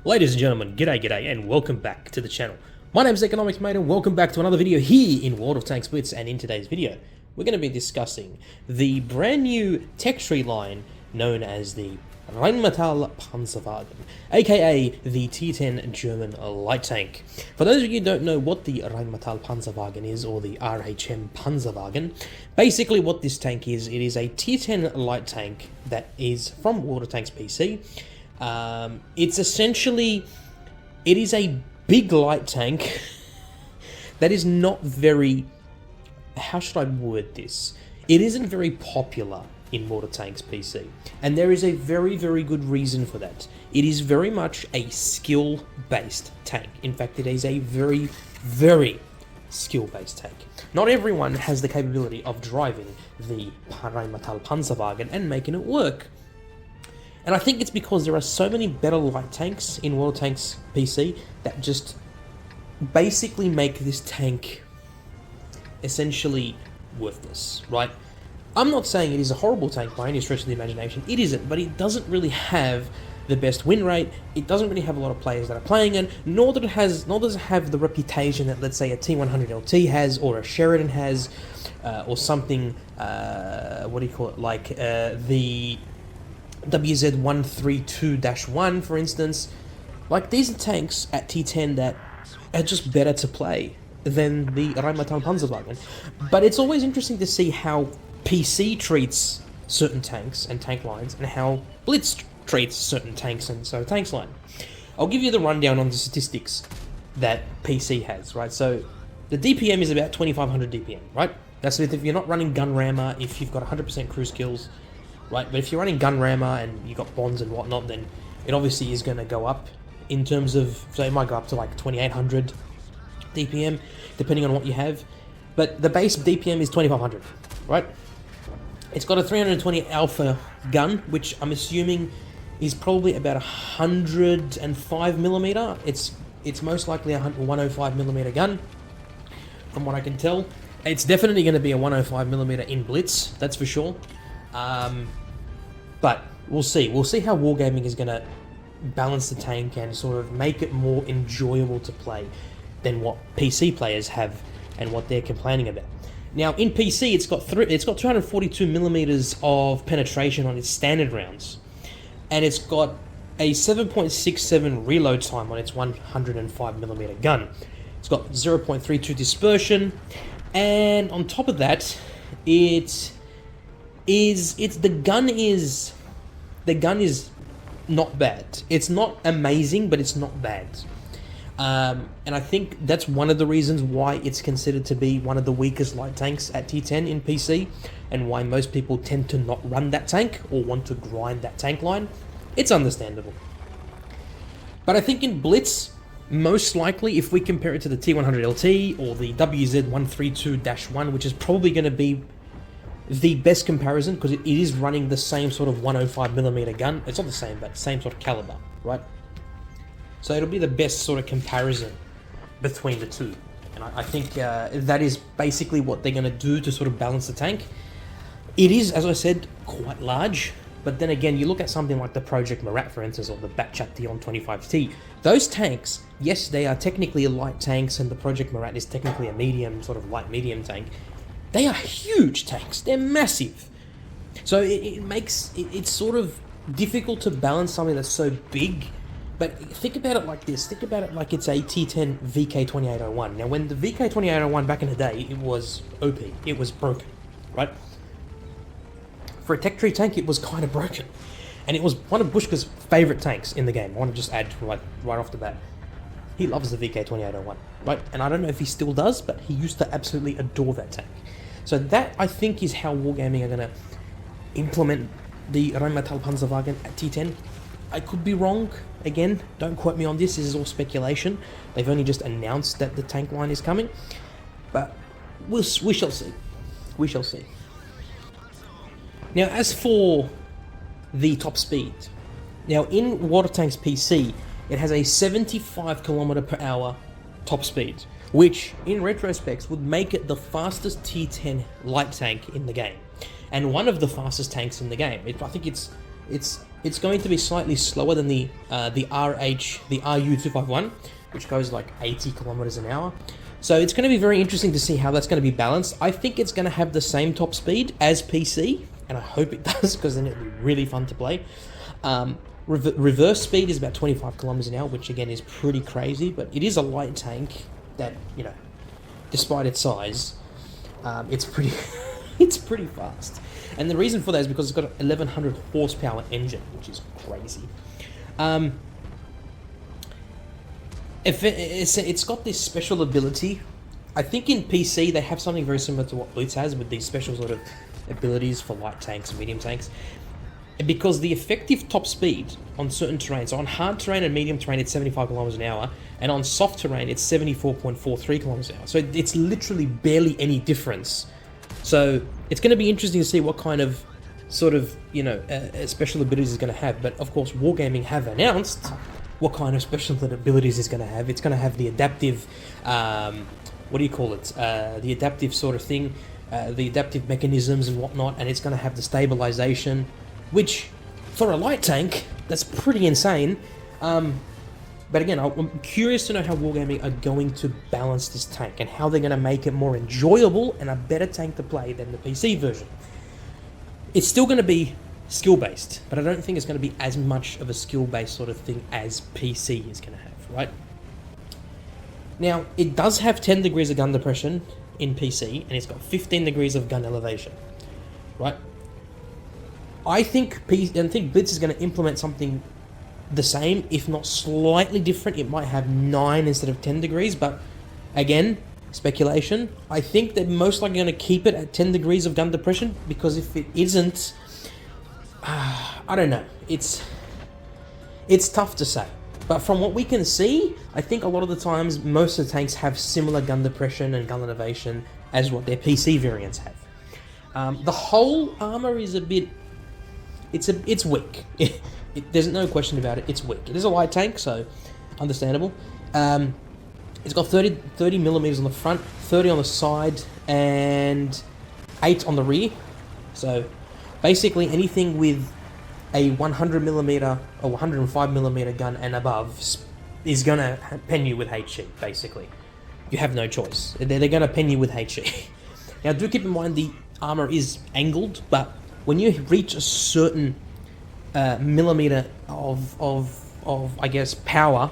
Ladies and gentlemen, g'day, and welcome back to the channel. My name is Economics Mate, and welcome back to another video here in World of Tanks Blitz. And in today's video, we're going to be discussing the brand new tech tree line known as the Rheinmetall Panzerwagen, aka the T10 German light tank. For those of you who don't know what the Rheinmetall Panzerwagen is, or the RHM Panzerwagen, basically what this tank is, it is a T10 light tank that is from World of Tanks PC. It's essentially, it is a big light tank that is not very, how should I word this? It isn't very popular in World of Tanks PC, and there is a very good reason for that. It is very much a skill-based tank. In fact, it is a very skill-based tank. Not everyone has the capability of driving the Rheinmetall Panzerwagen and making it work. And I think it's because there are so many better light tanks in World of Tanks PC that just basically make this tank essentially worthless, right? I'm not saying it is a horrible tank by any stretch of the imagination. It isn't, but it doesn't really have the best win rate. It doesn't really have a lot of players that are playing it, nor does it have the reputation that, let's say, a T100 LT has, or a Sheridan has, or something, what do you call it, like the WZ132-1, for instance. Like, these are tanks at T10 that are just better to play than the Rheinmetall Panzerwagen. But it's always interesting to see how PC treats certain tanks and tank lines, and how Blitz treats certain tanks and tanks line. I'll give you the rundown on the statistics that PC has, right? So the DPM is about 2500 DPM, right? That's if you're not running gun rammer, if you've got 100% crew skills, right? But if you're running gun rammer and you've got bonds and whatnot, then it obviously is going to go up in terms of, so it might go up to like 2800 DPM, depending on what you have. But the base DPM is 2500, right? It's got a 320 alpha gun, which I'm assuming is probably about 105 millimeter. It's most likely a 105 millimeter gun, from what I can tell. It's definitely going to be a 105 millimeter in Blitz, that's for sure. But we'll see. We'll see how Wargaming is going to balance the tank and sort of make it more enjoyable to play than what PC players have and what they're complaining about. Now, in PC, it's got 242 millimeters of penetration on its standard rounds, and it's got a 7.67 reload time on its 105 millimeter gun. It's got 0.32 dispersion, and on top of that, the gun is not bad. It's not amazing, but it's not bad. And I think that's one of the reasons why it's considered to be one of the weakest light tanks at T10 in PC, and why most people tend to not run that tank or want to grind that tank line. It's understandable. But I think in Blitz, most likely, if we compare it to the T100 LT or the WZ132-1, which is probably going to be the best comparison, because it is running the same sort of 105mm gun. It's not the same, but same sort of caliber, right? So it'll be the best sort of comparison between the two. And I think that is basically what they're going to do to sort of balance the tank. It is, as I said, quite large. But then again, you look at something like the Project Murat, for instance, or the Batchat Dion 25T. Those tanks, yes, they are technically light tanks, and the Project Murat is technically a medium, sort of light medium tank. They are huge tanks. They're massive. So it makes it's sort of difficult to balance something that's so big. But think about it like this. Think about it like it's a T10 VK2801. Now, when the VK2801 back in the day, it was OP. It was broken, right? For a tech tree tank, it was kind of broken. And it was one of Bushka's favorite tanks in the game. I want to just add right off the bat. He loves the VK2801, right? And I don't know if he still does, but he used to absolutely adore that tank. So that, I think, is how Wargaming are going to implement the Rheinmetall Panzerwagen at T10. I could be wrong. Again, don't quote me on this. This is all speculation. They've only just announced that the tank line is coming. But we shall see. We shall see. Now, as for the top speed. Now, in World of Tanks PC, it has a 75 km/h top speed, which, in retrospect, would make it the fastest T10 light tank in the game, and one of the fastest tanks in the game. I think it's it's going to be slightly slower than the RU251, which goes like 80 kilometers an hour. So it's going to be very interesting to see how that's going to be balanced. I think it's going to have the same top speed as PC, and I hope it does, because then it'll be really fun to play. Reverse speed is about 25 kilometers an hour, which again is pretty crazy, but it is a light tank that, you know, despite its size, it's pretty it's pretty fast. And the reason for that is because it's got an 1100 horsepower engine, which is crazy. It's got this special ability. I think in PC they have something very similar to what Blitz has, with these special sort of abilities for light tanks and medium tanks. Because the effective top speed on certain terrains, so on hard terrain and medium terrain, it's 75 kilometers an hour, and on soft terrain, it's 74.43 kilometers an hour. So it's literally barely any difference. So it's going to be interesting to see what kind of sort of, you know, special abilities it's going to have. But of course, Wargaming have announced what kind of special abilities it's going to have. It's going to have the adaptive, what do you call it? The adaptive sort of thing, the adaptive mechanisms and whatnot, and it's going to have the stabilization, which for a light tank, that's pretty insane. But again, I'm curious to know how Wargaming are going to balance this tank and how they're going to make it more enjoyable and a better tank to play than the PC version. It's still going to be skill-based, but I don't think it's going to be as much of a skill-based sort of thing as PC is going to have, right? Now, it does have 10 degrees of gun depression in PC, and it's got 15 degrees of gun elevation, right? I think Blitz is going to implement something the same, if not slightly different. It might have 9 instead of 10 degrees, but again, speculation. I think they're most likely going to keep it at 10 degrees of gun depression, because if it isn't, I don't know. It's tough to say. But from what we can see, I think a lot of the times most of the tanks have similar gun depression and gun elevation as what their PC variants have. The whole armor is a bit... It's weak. There's no question about it. It's weak. It is a light tank, so understandable. It's got 30 millimeters on the front, 30 on the side, and 8 on the rear. So basically anything with a 100 millimeter or 105 millimeter gun and above is gonna pen you with HE. Basically, you have no choice. They're gonna pen you with HE. Now, do keep in mind the armor is angled, but when you reach a certain millimeter of I guess power,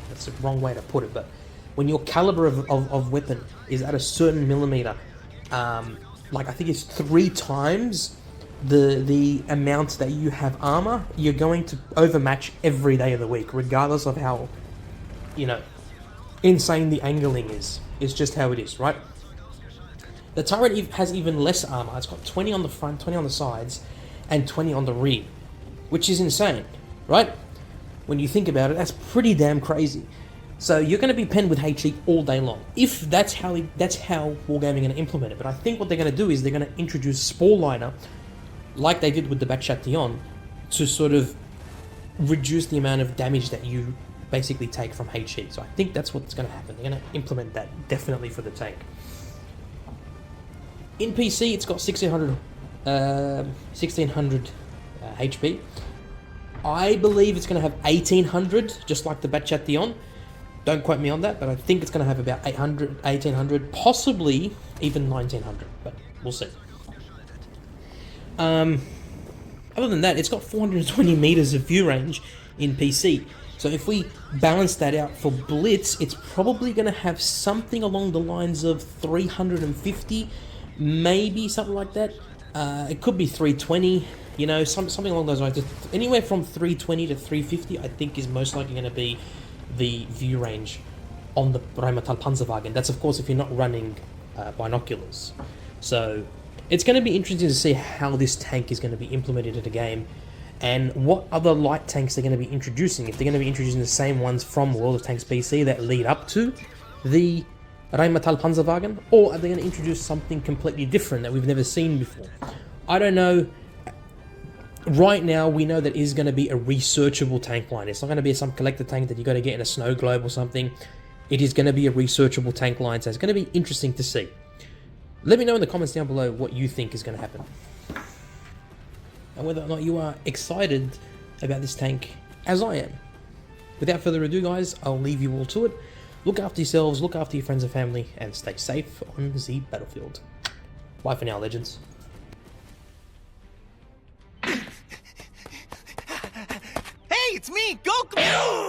that's the wrong way to put it, but when your caliber of weapon is at a certain millimeter, like I think it's 3 times the amount that you have armor, you're going to overmatch every day of the week, regardless of how, you know, insane the angling is. It's just how it is, right? The turret has even less armor. It's got 20 on the front, 20 on the sides, and 20 on the rear, which is insane, right? When you think about it, that's pretty damn crazy. So you're going to be penned with HE all day long, if that's how Wargaming are going to implement it. But I think what they're going to do is they're going to introduce Spore Liner, like they did with the Batchatillon, to sort of reduce the amount of damage that you basically take from HE. So I think that's what's going to happen. They're going to implement that definitely for the tank. In PC, it's got 1600 HP. I believe it's going to have 1800, just like the Batchatillon. Don't quote me on that, but I think it's going to have about 800, 1800, possibly even 1900, but we'll see. Other than that, it's got 420 meters of view range in PC. So if we balance that out for Blitz, it's probably going to have something along the lines of 350, maybe something like that. It could be 320, you know, something along those lines. Anywhere from 320 to 350, I think, is most likely going to be the view range on the Rheinmetall Panzerwagen. That's, of course, if you're not running binoculars. So it's going to be interesting to see how this tank is going to be implemented in the game, and what other light tanks they're going to be introducing. If they're going to be introducing the same ones from World of Tanks PC that lead up to the Rheinmetall Panzerwagen, or are they going to introduce something completely different that we've never seen before? I don't know. Right now, we know that it is going to be a researchable tank line. It's not going to be some collector tank that you got to get in a snow globe or something. It is going to be a researchable tank line, so it's going to be interesting to see. Let me know in the comments down below what you think is going to happen, and whether or not you are excited about this tank as I am. Without further ado, guys, I'll leave you all to it. Look after yourselves, look after your friends and family, and stay safe on the battlefield. Bye for now, legends. Hey, it's me, Goku!